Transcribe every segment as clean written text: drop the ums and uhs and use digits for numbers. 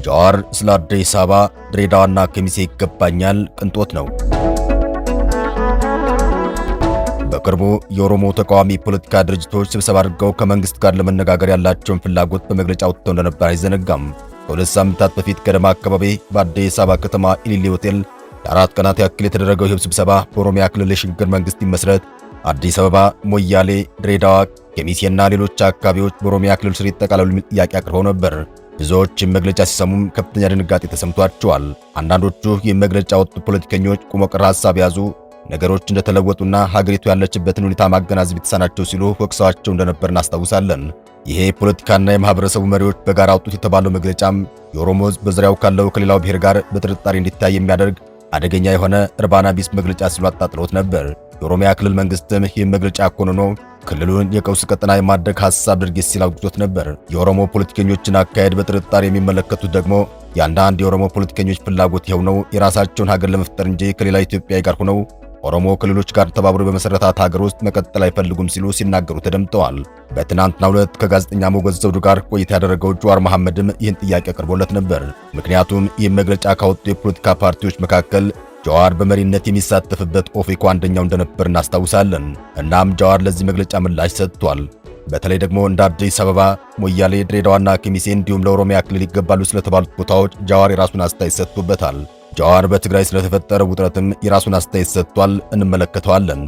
ጃዋር ስለ አዲስ አበባ ድሬዳዋና ከሚሴ ይገባኛል ቅንጦት ነው። በቅርቡ የኦሮሞ ተቃዋሚ ፖለቲካ ድርጅቶች ስብሰባ አድርገው ከመንግስት ጋር ለመነጋገር ያላቸውን ፍላጎት በመግለጫ ወጥተው እንደነበር አይዘነጋም። ከሁለት ሳምንታት በፊት ገደማ አካባቢ በአዲስ አበባ ከተማ ኢሊሊ ሆቴል ለ4 ቀናት ያክል የተደረገው ይህ ስብሰባ በኦሮሚያ ክልል የሽግግር መንግስት ይመስረት፣ አዲስ አበባ፣ ሞያሌ፣ ድሬዳዋ፣ ከሚሴና ሌሎች አካባቢዎች በኦሮሚያ ክልል ስር ይጠቃለሉ የሚል ጥያቄ አቅርበው ነበር። ብዙዎችም መግለጫ ሲሰሙም ከፍተኛ ድንጋጤ ተሰምቷቸዋል። አንዳንዶቹ ይህ መግለጫ ወጡ ፖለቲከኞች ቁሞ ቀር ሐሳብ ያዙ፣ ነገሮች እንደተለወጡና ሀገሪቱ ያለችበትን ሁኔታ ማገናዘብ የተሳናቸው ሲሉ ወቅሰዋቸው እንደነበር እናስታውሳለን። ይሄ ፖለቲካና የማህበረሰቡ መሪዎች በጋራ አውጡት የተባለው መግለጫም የኦሮሞ ሕዝብ በዙሪያው ካለው ከሌላው ብሔር ጋር በጥርጣሬ እንዲታይ የሚያደርግ አደገኛ የሆነ እርባና ቢስ መግለጫ ሲሉ አጣጥለውት ነበር። የኦሮሚያ ክልል መንግስትም ይህን መግለጫ ኮንኖ ክልሉን የቀውስ ቀጠና የማድረግ ሐሳብ ድርጊት ሲል አውግዞት ነበር። የኦሮሞ ፖለቲከኞችን አካሄድ በጥርጣሬ የሚመለከቱት ደግሞ የአንዳንድ የኦሮሞ ፖለቲከኞች ፍላጎት ይኸው ነው፣ የራሳቸውን ሀገር ለመፍጠር እንጂ ከሌላ ኢትዮጵያዊ ጋር ሆነው ኦሮሞ ክልሎች ጋር ተባብሮ በመሰረታት ሀገር ውስጥ መቀጠል አይፈልጉም ሲሉ ሲናገሩ ተደምጠዋል። በትናንትናው ዕለት ከጋዜጠኛ ሞገስ ዘውዱ ጋር ቆይታ ያደረገው ጃዋር መሐመድም ይህን ጥያቄ አቅርቦለት ነበር። ምክንያቱም ይህን መግለጫ ካወጡ የፖለቲካ ፓርቲዎች መካከል ጃዋር በመሪነት የሚሳተፍበት ኦፌኮ አንደኛው እንደነበር እናስታውሳለን። እናም ጃዋር ለዚህ መግለጫ ምላሽ ሰጥቷል። በተለይ ደግሞ እንደ አዲስ አበባ፣ ሞያሌ፣ ድሬዳዋና ከሚሴ እንዲሁም ለኦሮሚያ ክልል ይገባሉ ስለተባሉት ቦታዎች ጃዋር የራሱን አስተያየት ሰጥቶበታል። ጃዋር በትግራይ ስለተፈጠረው ውጥረትም የራሱን አስተያየት ሰጥቷል። እንመለከተዋለን።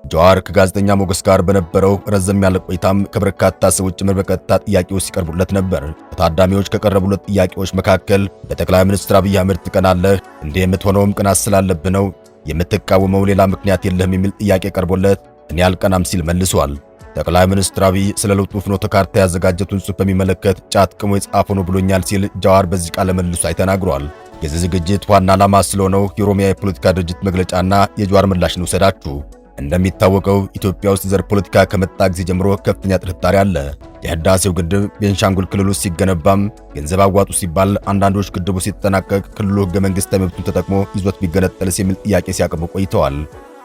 ጃዋር ከጋዜጠኛ ሞገስ ጋር በነበረው ረዘም ያለ ቆይታም ከበርካታ ሰዎች ጭምር በቀጥታ ጥያቄዎች ሲቀርቡለት ነበር። ከታዳሚዎች ከቀረቡለት ጥያቄዎች መካከል በጠቅላይ ሚኒስትር አብይ አህመድ ትቀናለህ እንዴ? የምትሆነውም ቅናት ስላለብህ ነው፣ የምትቃወመው ሌላ ምክንያት የለህም የሚል ጥያቄ ቀርቦለት እኔ አልቀናም ሲል መልሷል። ጠቅላይ ሚኒስትር አብይ ስለ ለውጡ ፍኖተ ካርታ ያዘጋጀቱን ጽሑፍ በሚመለከት ጫት ቅሞ የጻፈ ነው ብሎኛል ሲል ጃዋር በዚህ ቃለ መልሱ ተናግሯል። የዚህ ዝግጅት ዋና ዓላማ ስለሆነው የኦሮሚያ የፖለቲካ ድርጅት መግለጫና የጃዋር ምላሽ ነው ሰዳችሁ። እንደሚታወቀው ኢትዮጵያ ውስጥ ዘር ፖለቲካ ከመጣ ጊዜ ጀምሮ ከፍተኛ ጥርጣሬ አለ። የህዳሴው ግድብ ቤንሻንጉል ክልል ውስጥ ሲገነባም ገንዘብ አዋጡ ሲባል፣ አንዳንዶች ግድቡ ሲጠናቀቅ ክልሉ ህገ መንግስታዊ መብቱን ተጠቅሞ ይዞት ቢገነጠልስ የሚል ጥያቄ ሲያቀርቡ ቆይተዋል።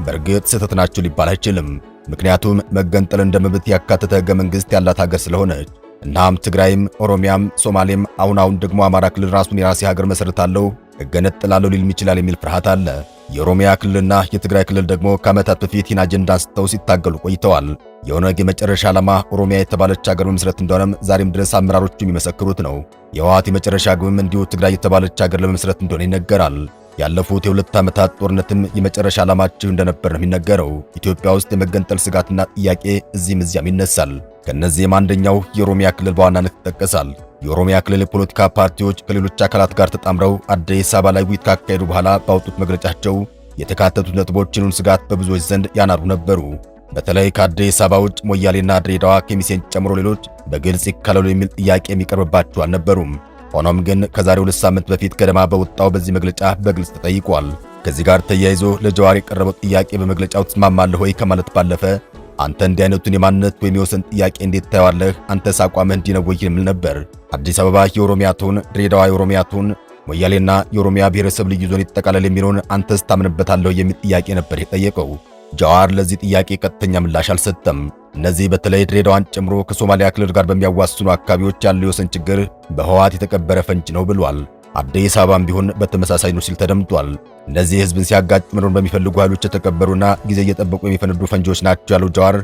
በእርግጥ ስህተት ናቸው ሊባል አይችልም። ምክንያቱም መገንጠል እንደ መብት ያካተተ ህገ መንግስት ያላት ሀገር ስለሆነች። እናም ትግራይም፣ ኦሮሚያም፣ ሶማሌም አሁን ደግሞ አማራ ክልል ራሱን የራሴ ሀገር መሰረታለሁ እገነጥላለሁ ሊልም ይችላል የሚል ፍርሃት አለ። የኦሮሚያ ክልልና የትግራይ ክልል ደግሞ ከዓመታት በፊት ይህን አጀንዳ አንስተው ሲታገሉ ቆይተዋል። የኦነግ የመጨረሻ ዓላማ ኦሮሚያ የተባለች ሀገር መመስረት እንደሆነም ዛሬም ድረስ አመራሮቹ የሚመሰክሩት ነው። የህወሓት የመጨረሻ ግብም እንዲሁ ትግራይ የተባለች ሀገር ለመመስረት እንደሆነ ይነገራል። ያለፉት የ2 ዓመታት ጦርነትም የመጨረሻ ዓላማቸው እንደነበር ነው የሚነገረው። ኢትዮጵያ ውስጥ የመገንጠል ስጋትና ጥያቄ እዚህም እዚያም ይነሳል። ከነዚህም አንደኛው የኦሮሚያ ክልል በዋናነት ይጠቀሳል። የኦሮሚያ ክልል የፖለቲካ ፓርቲዎች ከሌሎች አካላት ጋር ተጣምረው አዲስ አበባ ላይ ውይይት ካካሄዱ በኋላ ባወጡት መግለጫቸው የተካተቱት ነጥቦችን ስጋት በብዙዎች ዘንድ ያናሩ ነበሩ። በተለይ ከአዲስ አበባ ውጭ ሞያሌና ድሬዳዋ ከሚሴን ጨምሮ ሌሎች በግልጽ ይካለሉ የሚል ጥያቄ የሚቀርብባቸው አልነበሩም። ሆኖም ግን ከዛሬ 2 ሳምንት በፊት ገደማ በወጣው በዚህ መግለጫ በግልጽ ተጠይቋል። ከዚህ ጋር ተያይዞ ለጃዋር የቀረበው ጥያቄ በመግለጫው ትስማማለህ ወይ ከማለት ባለፈ አንተ እንዲህ አይነቱን የማንነት ወይም የወሰን ጥያቄ እንዴት ታየዋለህ? አንተስ አቋምህ እንዲህ ነው ወይ የሚል ነበር። አዲስ አበባ የኦሮሚያ ትሁን፣ ድሬዳዋ የኦሮሚያ ትሁን፣ ሞያሌና የኦሮሚያ ብሔረሰብ ልዩ ዞን ይጠቃለል የሚለውን አንተስ ታምንበታለህ የሚል ጥያቄ ነበር የጠየቀው። ጃዋር ለዚህ ጥያቄ ቀጥተኛ ምላሽ አልሰጠም። እነዚህ በተለይ ድሬዳዋን ጨምሮ ከሶማሊያ ክልል ጋር በሚያዋስኑ አካባቢዎች ያለው የወሰን ችግር በህወሓት የተቀበረ ፈንጅ ነው ብሏል። አዲስ አበባም ቢሆን በተመሳሳይ ነው ሲል ተደምጧል። እነዚህ ህዝብን ሲያጋጭ መኖር በሚፈልጉ ኃይሎች የተቀበሩና ጊዜ እየጠበቁ የሚፈነዱ ፈንጂዎች ናቸው ያለው ጃዋር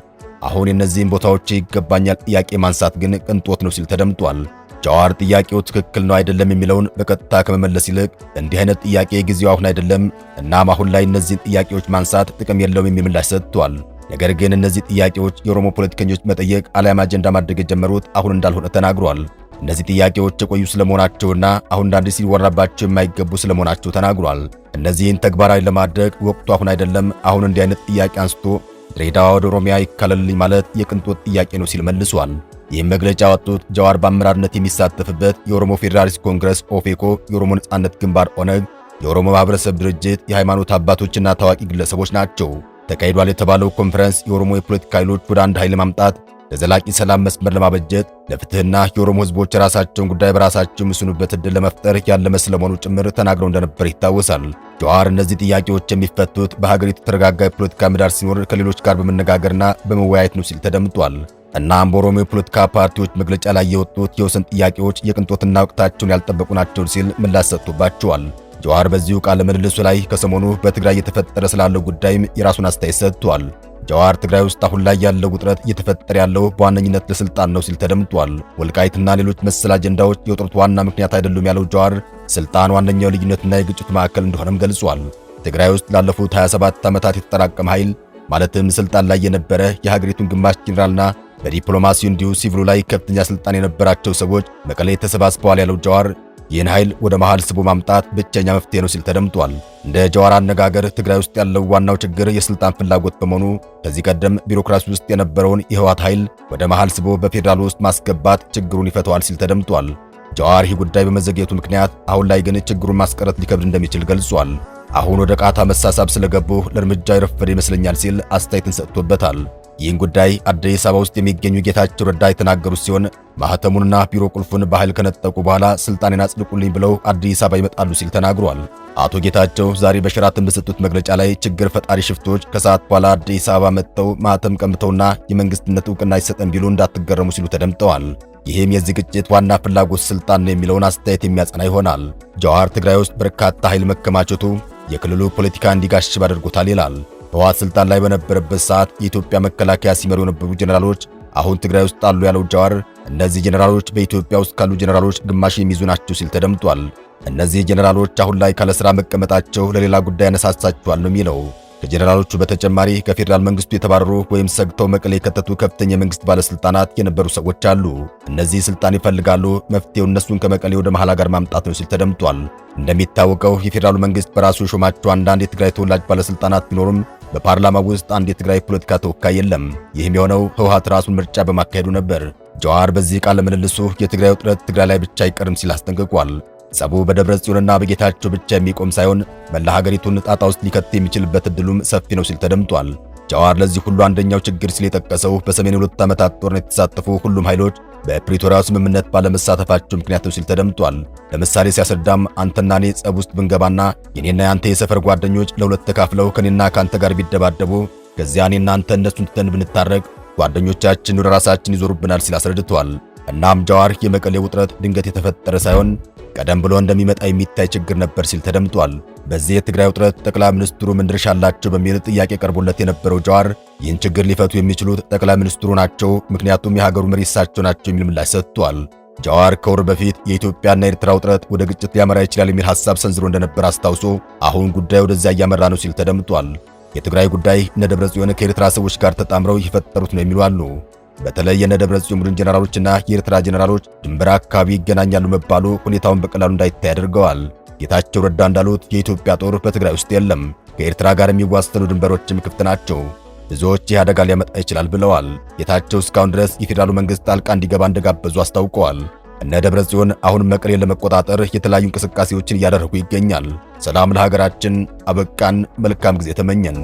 አሁን የእነዚህን ቦታዎች ይገባኛል ጥያቄ ማንሳት ግን ቅንጦት ነው ሲል ተደምጧል። ጃዋር ጥያቄው ትክክል ነው አይደለም የሚለውን በቀጥታ ከመመለስ ይልቅ እንዲህ አይነት ጥያቄ ጊዜው አሁን አይደለም፣ እናም አሁን ላይ እነዚህን ጥያቄዎች ማንሳት ጥቅም የለውም የሚል ምላሽ ሰጥቷል። ነገር ግን እነዚህ ጥያቄዎች የኦሮሞ ፖለቲከኞች መጠየቅ አሊያም አጀንዳ ማድረግ የጀመሩት አሁን እንዳልሆነ ተናግሯል። እነዚህ ጥያቄዎች የቆዩ ስለመሆናቸውና አሁን እንደ አዲስ ሊወራባቸው የማይገቡ ስለመሆናቸው ተናግሯል። እነዚህን ተግባራዊ ለማድረግ ወቅቱ አሁን አይደለም፣ አሁን እንዲህ አይነት ጥያቄ አንስቶ ድሬዳዋ ወደ ኦሮሚያ ይካለልልኝ ማለት የቅንጦት ጥያቄ ነው ሲል መልሷል። ይህም መግለጫ ያወጡት ጃዋር በአመራርነት የሚሳተፍበት የኦሮሞ ፌዴራሊስት ኮንግረስ ኦፌኮ፣ የኦሮሞ ነጻነት ግንባር ኦነግ፣ የኦሮሞ ማህበረሰብ ድርጅት፣ የሃይማኖት አባቶችና ታዋቂ ግለሰቦች ናቸው። ተካሂዷል የተባለው ኮንፈረንስ የኦሮሞ የፖለቲካ ኃይሎች ወደ አንድ ኃይል ማምጣት ለዘላቂ ሰላም መስመር ለማበጀት ለፍትህና የኦሮሞ ህዝቦች የራሳቸውን ጉዳይ በራሳቸው የሚወስኑበት ዕድል ለመፍጠር ያለመ ስለመሆኑ ጭምር ተናግረው እንደነበር ይታወሳል። ጀዋር እነዚህ ጥያቄዎች የሚፈቱት በሀገሪቱ ተረጋጋ የፖለቲካ ምህዳር ሲኖር ከሌሎች ጋር በመነጋገርና በመወያየት ነው ሲል ተደምጧል። እናም በኦሮሞ የፖለቲካ ፓርቲዎች መግለጫ ላይ የወጡት የወሰን ጥያቄዎች የቅንጦትና ወቅታቸውን ያልጠበቁ ናቸው ሲል ምላሽ ሰጥቶባቸዋል። ጀዋር በዚሁ ቃለ ምልልሱ ላይ ከሰሞኑ በትግራይ እየተፈጠረ ስላለው ጉዳይም የራሱን አስተያየት ሰጥቷል። ጀዋር ትግራይ ውስጥ አሁን ላይ ያለው ውጥረት እየተፈጠረ ያለው በዋነኝነት ለስልጣን ነው ሲል ተደምጧል። ወልቃይትና ሌሎች መሰል አጀንዳዎች የውጥረቱ ዋና ምክንያት አይደሉም ያለው ጀዋር ስልጣን ዋነኛው ልዩነትና የግጭቱ ማዕከል እንደሆነም ገልጿል። ትግራይ ውስጥ ላለፉት 27 ዓመታት የተጠራቀመ ኃይል ማለትም ስልጣን ላይ የነበረ የሀገሪቱን ግማሽ ጄኔራልና በዲፕሎማሲው እንዲሁ ሲቪሉ ላይ ከፍተኛ ስልጣን የነበራቸው ሰዎች መቀሌ ተሰባስበዋል ያለው ጀዋር ይህን ኃይል ወደ መሃል ስቦ ማምጣት ብቸኛ መፍትሄ ነው ሲል ተደምጧል። እንደ ጀዋር አነጋገር ትግራይ ውስጥ ያለው ዋናው ችግር የስልጣን ፍላጎት በመሆኑ ከዚህ ቀደም ቢሮክራሲ ውስጥ የነበረውን የህወሓት ኃይል ወደ መሃል ስቦ በፌዴራል ውስጥ ማስገባት ችግሩን ይፈተዋል ሲል ተደምጧል። ጀዋር ይህ ጉዳይ በመዘግየቱ ምክንያት አሁን ላይ ግን ችግሩን ማስቀረት ሊከብድ እንደሚችል ገልጿል። አሁን ወደ ቃታ መሳሳብ ስለገቡ ለእርምጃ የረፈደ ይመስለኛል ሲል አስተያየትን ሰጥቶበታል። ይህን ጉዳይ አዲስ አበባ ውስጥ የሚገኙ ጌታቸው ረዳ የተናገሩት ሲሆን ማህተሙንና ቢሮ ቁልፉን በኃይል ከነጠቁ በኋላ ስልጣኔን አጽድቁልኝ ብለው አዲስ አበባ ይመጣሉ ሲል ተናግሯል። አቶ ጌታቸው ዛሬ በሸራተን በሰጡት መግለጫ ላይ ችግር ፈጣሪ ሽፍቶች ከሰዓት በኋላ አዲስ አበባ መጥተው ማህተም ቀምተውና የመንግስትነት ዕውቅና ይሰጠን ቢሉ እንዳትገረሙ ሲሉ ተደምጠዋል። ይህም የዚህ ግጭት ዋና ፍላጎት ስልጣን ነው የሚለውን አስተያየት የሚያጸና ይሆናል። ጀዋር ትግራይ ውስጥ በርካታ ኃይል መከማቸቱ የክልሉ ፖለቲካ እንዲጋሽብ አድርጎታል ይላል። ህወሓት ስልጣን ላይ በነበረበት ሰዓት የኢትዮጵያ መከላከያ ሲመሩ የነበሩ ጀነራሎች አሁን ትግራይ ውስጥ አሉ ያለው ጀዋር እነዚህ ጀነራሎች በኢትዮጵያ ውስጥ ካሉ ጀነራሎች ግማሽ የሚይዙ ናቸው ሲል ተደምጧል። እነዚህ ጀነራሎች አሁን ላይ ካለ ስራ መቀመጣቸው ለሌላ ጉዳይ ያነሳሳቸዋል ነው የሚለው። ከጀነራሎቹ በተጨማሪ ከፌዴራል መንግስቱ የተባረሩ ወይም ሰግተው መቀሌ የከተቱ ከፍተኛ የመንግስት ባለስልጣናት የነበሩ ሰዎች አሉ። እነዚህ ስልጣን ይፈልጋሉ፣ መፍትሄው እነሱን ከመቀሌ ወደ መሃል ሀገር ማምጣት ነው ሲል ተደምጧል። እንደሚታወቀው የፌዴራሉ መንግስት በራሱ የሾማቸው አንዳንድ የትግራይ ተወላጅ ባለስልጣናት ቢኖሩም በፓርላማ ውስጥ አንድ የትግራይ ፖለቲካ ተወካይ የለም። ይህም የሆነው ህወሓት ራሱን ምርጫ በማካሄዱ ነበር። ጀዋር በዚህ ቃለ ምልልሱ የትግራይ ውጥረት ትግራይ ላይ ብቻ አይቀርም ሲል አስጠንቅቋል። ጸቡ በደብረ ጽዮንና በጌታቸው ብቻ የሚቆም ሳይሆን መላ ሀገሪቱን ጣጣ ውስጥ ሊከት የሚችልበት እድሉም ሰፊ ነው ሲል ተደምጧል። ጀዋር ለዚህ ሁሉ አንደኛው ችግር ሲል የጠቀሰው በሰሜን 2 ዓመታት ጦርነት የተሳተፉ ሁሉም ኃይሎች በፕሪቶሪያው ስምምነት ባለመሳተፋቸው ምክንያት ነው ሲል ተደምጧል። ለምሳሌ ሲያስረዳም አንተና እኔ ጸብ ውስጥ ብንገባና የኔና ያንተ የሰፈር ጓደኞች ለሁለት ተካፍለው ከኔና ካንተ ጋር ቢደባደቡ ከዚያ እኔና አንተ እነሱን ትተን ብንታረቅ ጓደኞቻችን ወደ ራሳችን ይዞሩብናል ሲል አስረድቷል። እናም ጀዋር የመቀሌ ውጥረት ድንገት የተፈጠረ ሳይሆን ቀደም ብሎ እንደሚመጣ የሚታይ ችግር ነበር ሲል ተደምጧል። በዚህ የትግራይ ውጥረት ጠቅላይ ሚኒስትሩ ምን ድርሻ አላቸው በሚል ጥያቄ ቀርቦለት የነበረው ጀዋር ይህን ችግር ሊፈቱ የሚችሉት ጠቅላይ ሚኒስትሩ ናቸው፣ ምክንያቱም የሀገሩ መሪ እሳቸው ናቸው የሚል ምላሽ ሰጥቷል። ጀዋር ከወር በፊት የኢትዮጵያና የኤርትራ ውጥረት ወደ ግጭት ሊያመራ ይችላል የሚል ሐሳብ ሰንዝሮ እንደነበር አስታውሶ አሁን ጉዳዩ ወደዚያ እያመራ ነው ሲል ተደምጧል። የትግራይ ጉዳይ እነ ደብረ ጽዮን ከኤርትራ ሰዎች ጋር ተጣምረው የፈጠሩት ነው የሚሉ አሉ። በተለይ የነ ደብረ ጽዮን ቡድን ጀነራሎችና የኤርትራ ጀነራሎች ድንበር አካባቢ ይገናኛሉ መባሉ ሁኔታውን በቀላሉ እንዳይታይ አድርገዋል። ጌታቸው ረዳ እንዳሉት የኢትዮጵያ ጦር በትግራይ ውስጥ የለም፣ ከኤርትራ ጋር የሚዋሰኑ ድንበሮችም ክፍት ናቸው፣ ብዙዎች ይህ አደጋ ሊያመጣ ይችላል ብለዋል። ጌታቸው እስካሁን ድረስ የፌዴራሉ መንግስት ጣልቃ እንዲገባ እንደጋበዙ አስታውቀዋል። እነ ደብረ ጽዮን አሁን መቀሌን ለመቆጣጠር የተለያዩ እንቅስቃሴዎችን እያደረጉ ይገኛል። ሰላም ለሀገራችን። አበቃን። መልካም ጊዜ ተመኘን።